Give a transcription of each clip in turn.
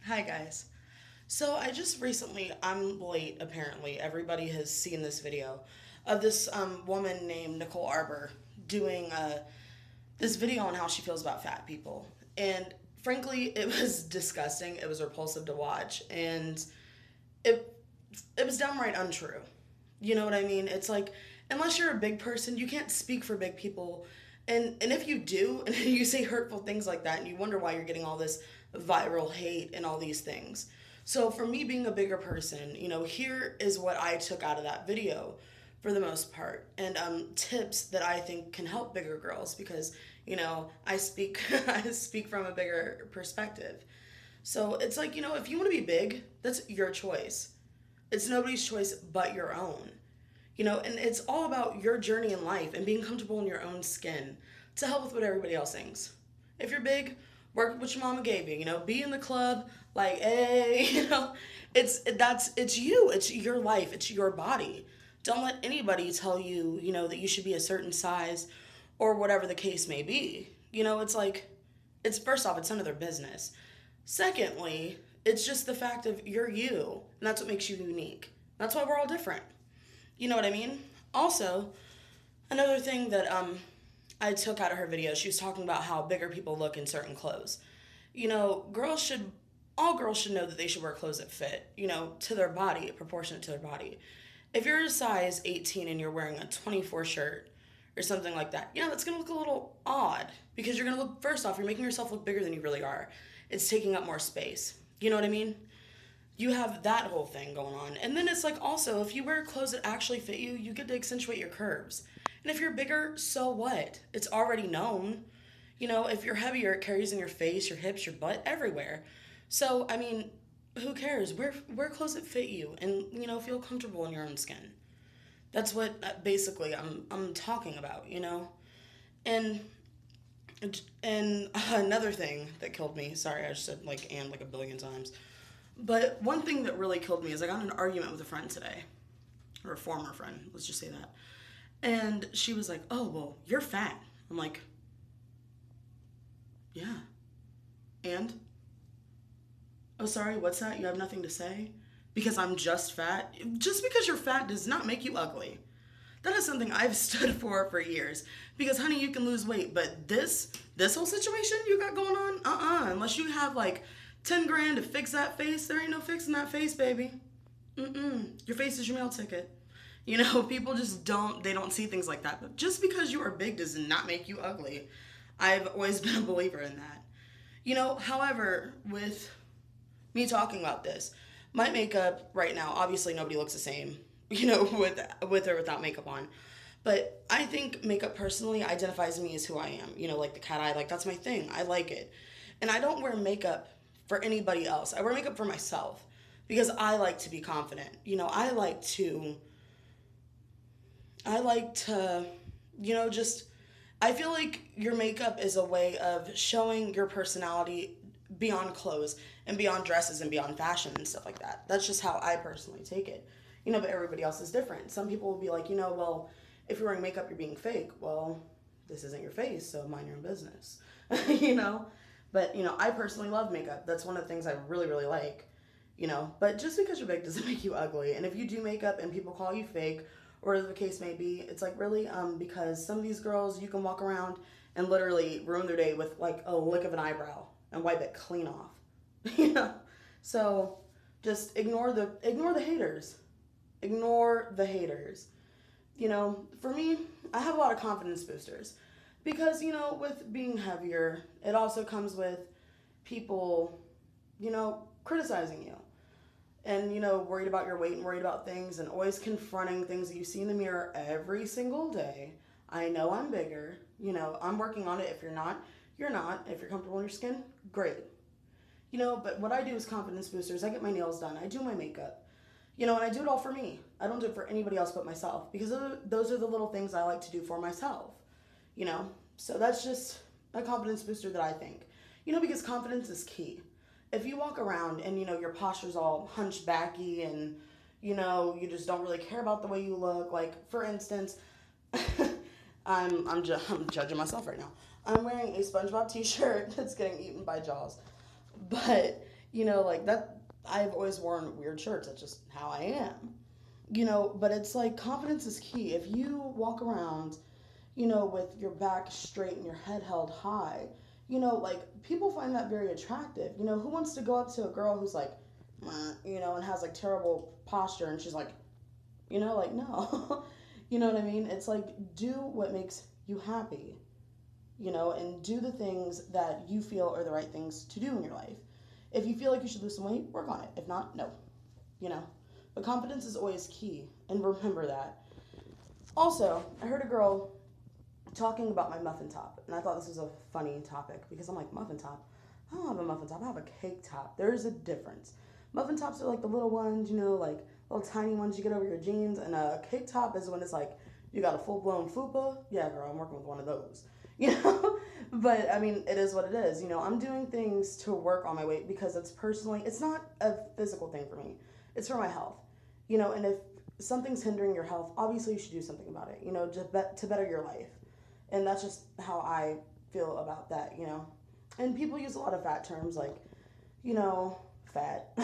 Hi guys. So I just recently, I'm late apparently. Everybody has seen this video of this woman named Nicole Arbor doing this video on how she feels about fat people. And frankly, it was disgusting. It was repulsive to watch. And it, it was downright untrue. You know what I mean? It's like, unless you're a big person, you can't speak for big people. And if you do, and you say hurtful things like that, and you wonder why you're getting all this viral hate and all these things. So for me being a bigger person, here is what I took out of that video for the most part, and tips that I think can help bigger girls because I speak I speak from a bigger perspective. So it's like if you want to be big, that's your choice. It's nobody's choice but your own. And it's all about your journey in life and being comfortable in your own skin to help with what everybody else thinks. If you're big, work with what your mama gave you, be in the club, like, hey, it's you, it's your life, it's your body. Don't let anybody tell you, that you should be a certain size or whatever the case may be. It's like, it's first off, it's none of their business. Secondly, it's just the fact of you're you, and that's what makes you unique. That's why we're all different. You know what I mean? Also, another thing that I took out of her video, she was talking about how bigger people look in certain clothes. Girls should all girls should know that they should wear clothes that fit, to their body, proportionate to their body. If you're a size 18 and you're wearing a 24 shirt or something like that, that's going to look a little odd because you're going to look, first off, you're making yourself look bigger than you really are. It's taking up more space. You know what I mean? You have that whole thing going on. And then it's like also, if you wear clothes that actually fit you, you get to accentuate your curves. And if you're bigger, so what? It's already known. If you're heavier, it carries in your face, your hips, your butt, everywhere. So, I mean, who cares? Wear clothes that fit you and, feel comfortable in your own skin. That's what basically I'm talking about. And another thing that killed me, sorry, I just said like and like a billion times. But one thing that really killed me is I got in an argument with a friend today, or a former friend, let's just say that. And she was like, "Oh, well, you're fat." I'm like, "Yeah." And? "Oh, sorry, what's that? You have nothing to say?" Because I'm just fat? Just because you're fat does not make you ugly. That is something I've stood for years. Because honey, you can lose weight, but this whole situation you got going on, unless you have like 10 grand to fix that face, there ain't no fixing that face, baby. Your face is your meal ticket. People just don't see things like that. But just because you are big does not make you ugly. I've always been a believer in that. However, with me talking about this, my makeup right now, obviously nobody looks the same, with or without makeup on. But I think makeup personally identifies me as who I am. Like the cat eye, like that's my thing. I like it. And I don't wear makeup for anybody else. I wear makeup for myself because I like to be confident. I like to, just, I feel like your makeup is a way of showing your personality beyond clothes and beyond dresses and beyond fashion and stuff like that. That's just how I personally take it. But everybody else is different. Some people will be like, well, if you're wearing makeup, you're being fake. Well, this isn't your face, so mind your own business. you know? But, I personally love makeup. That's one of the things I really, really like. But just because you're big doesn't make you ugly. And if you do makeup and people call you fake, or whatever the case may be, it's like really, because some of these girls, you can walk around and literally ruin their day with like a lick of an eyebrow and wipe it clean off. you know? So just ignore the haters. Ignore the haters. For me, I have a lot of confidence boosters because, with being heavier, it also comes with people, criticizing you and, worried about your weight and worried about things and always confronting things that you see in the mirror every single day. I know I'm bigger, I'm working on it. If you're not, you're not. If you're comfortable in your skin, great. But what I do is confidence boosters. I get my nails done. I do my makeup. And I do it all for me. I don't do it for anybody else but myself because those are the little things I like to do for myself. So that's just a confidence booster that I think. Because confidence is key. If you walk around and, your posture's all hunchbacky and, you just don't really care about the way you look. Like, for instance, I'm judging myself right now. I'm wearing a SpongeBob t-shirt that's getting eaten by Jaws. But, like that. I've always worn weird shirts. That's just how I am. But it's like confidence is key. If you walk around, with your back straight and your head held high, like people find that very attractive. Who wants to go up to a girl who's like, "Meh," and has like terrible posture and she's like, like no. You know what I mean? It's like do what makes you happy, and do the things that you feel are the right things to do in your life. If you feel like you should lose some weight, work on it. If not, no, you know. But confidence is always key, and remember that. Also, I heard a girl talking about my muffin top, and I thought this was a funny topic because I'm like, muffin top? I don't have a muffin top, I have a cake top. There's a difference. Muffin tops are like the little ones, like little tiny ones you get over your jeans, and a cake top is when it's like you got a full blown fupa. Yeah, girl, I'm working with one of those. But I mean, it is what it is. I'm doing things to work on my weight because it's not a physical thing for me. It's for my health. And if something's hindering your health, obviously you should do something about it, to better your life. And that's just how I feel about that. And people use a lot of fat terms like, fat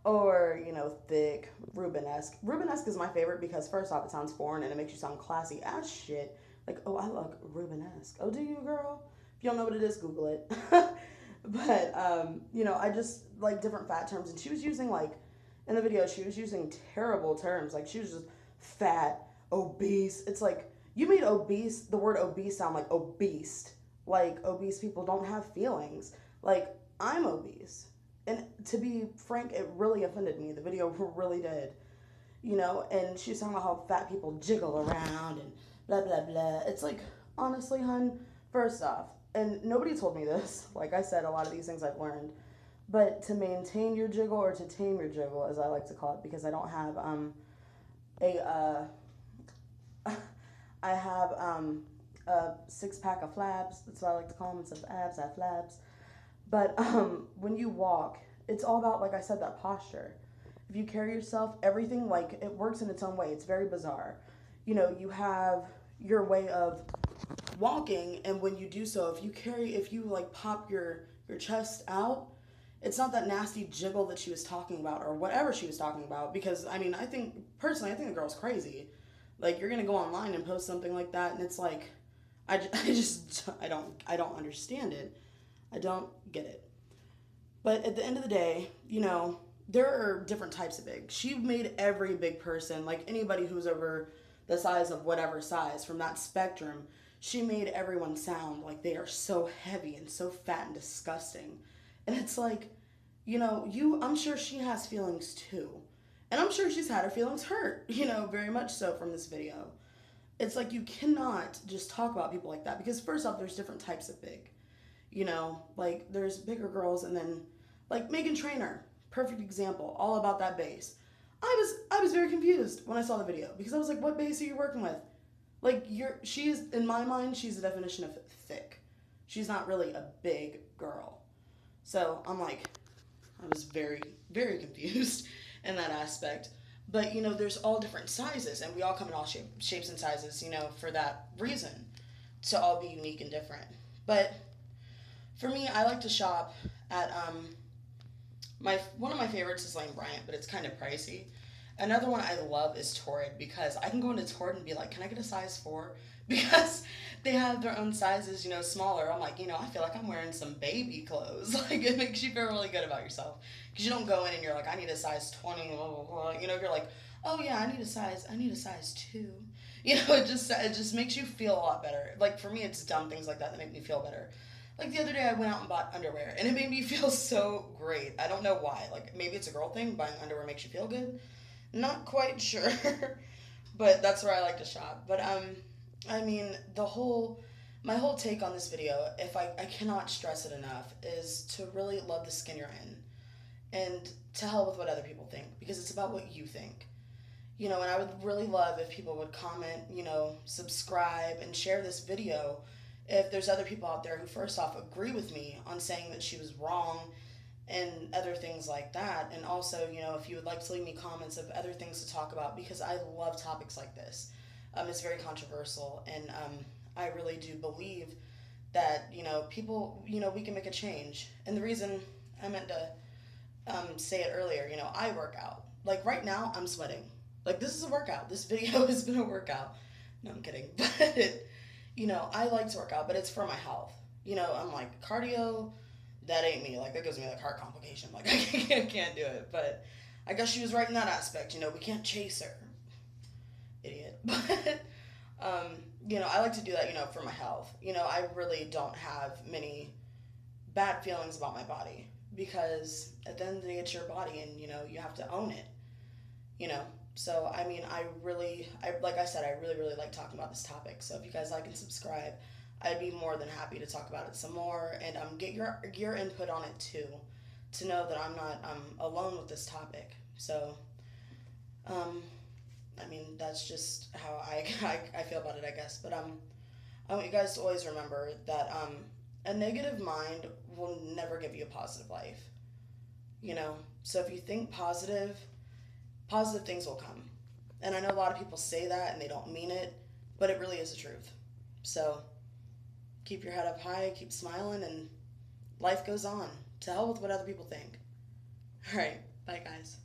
or, thick, Rubenesque. Rubenesque is my favorite because first off, it sounds foreign and it makes you sound classy as shit. Like, oh, I look Rubenesque. Oh, do you, girl? If you don't know what it is, Google it. But, I just like different fat terms. And she was using like, in the video, she was using terrible terms. Like, she was just fat, obese. It's like, you made the word obese sound like obese. Like, obese people don't have feelings. Like, I'm obese. And to be frank, it really offended me. The video really did. And she was talking about how fat people jiggle around and blah, blah, blah. It's like, honestly, hun, first off, and nobody told me this. Like I said, a lot of these things I've learned. But to maintain your jiggle, or to tame your jiggle, as I like to call it, because I don't have I have a 6-pack of flabs. That's what I like to call them. Instead of abs, I have flabs. But when you walk, it's all about, like I said, that posture. If you carry yourself, everything, like, it works in its own way. It's very bizarre. You have your way of walking, and when you do so, if you like pop your chest out, it's not that nasty jiggle that she was talking about or whatever she was talking about. Because I mean, personally, I think the girl's crazy. Like, you're gonna go online and post something like that, and it's like, I don't understand it. I don't get it. But at the end of the day, there are different types of big. She made every big person, like anybody who's over the size of whatever size from that spectrum, she made everyone sound like they are so heavy and so fat and disgusting. And it's like, I'm sure she has feelings too. And I'm sure she's had her feelings hurt, very much so from this video. It's like you cannot just talk about people like that because first off, there's different types of big. Like there's bigger girls and then like Meghan Trainor, perfect example, all about that base. I was very confused when I saw the video because I was like, what base are you working with? Like she's in my mind, she's the definition of thick. She's not really a big girl. So I'm like, I was very, very confused in that aspect. But, there's all different sizes, and we all come in all shapes and sizes, for that reason, to all be unique and different. But for me, I like to shop at, one of my favorites is Lane Bryant, but it's kind of pricey. Another one I love is Torrid, because I can go into Torrid and be like, can I get a size 4? Because they have their own sizes, smaller. I'm like, I feel like I'm wearing some baby clothes. Like, it makes you feel really good about yourself. Because you don't go in and you're like, I need a size 20, blah, blah, blah. You're like, oh yeah, I need a size 2. It just makes you feel a lot better. Like, for me, it's dumb things like that make me feel better. Like, the other day I went out and bought underwear, and it made me feel so great. I don't know why. Like, maybe it's a girl thing, buying underwear makes you feel good. Not quite sure. But that's where I like to shop. But, I mean, my whole take on this video, if I cannot stress it enough, is to really love the skin you're in. And to hell with what other people think, because it's about what you think. And I would really love if people would comment, subscribe, and share this video if there's other people out there who first off agree with me on saying that she was wrong and other things like that. And also, if you would like to leave me comments of other things to talk about, because I love topics like this. It's very controversial, and I really do believe that, people, we can make a change. And the reason I meant to say it earlier, you know, I work out. Like right now, I'm sweating. Like this is a workout. This video has been a workout. No, I'm kidding. But, you know, I like to work out, but it's for my health. You know, I'm like, cardio, that ain't me. Like that gives me like heart complication. Like I can't do it. But I guess she was right in that aspect. You know, we can't chase her. Idiot. But, you know, I like to do that, you know, for my health. You know, I really don't have many bad feelings about my body because at the end of the day, it's your body and, you know, you have to own it, you know. So, I mean, like I said, I really, really like talking about this topic. So if you guys like and subscribe, I'd be more than happy to talk about it some more and get your input on it too, to know that I'm not alone with this topic. So, um, I mean, that's just how I feel about it, I guess. But I want you guys to always remember that a negative mind will never give you a positive life. You know, so if you think positive, positive things will come. And I know a lot of people say that and they don't mean it, but it really is the truth. So keep your head up high, keep smiling, and life goes on. To hell with what other people think. All right, bye, guys.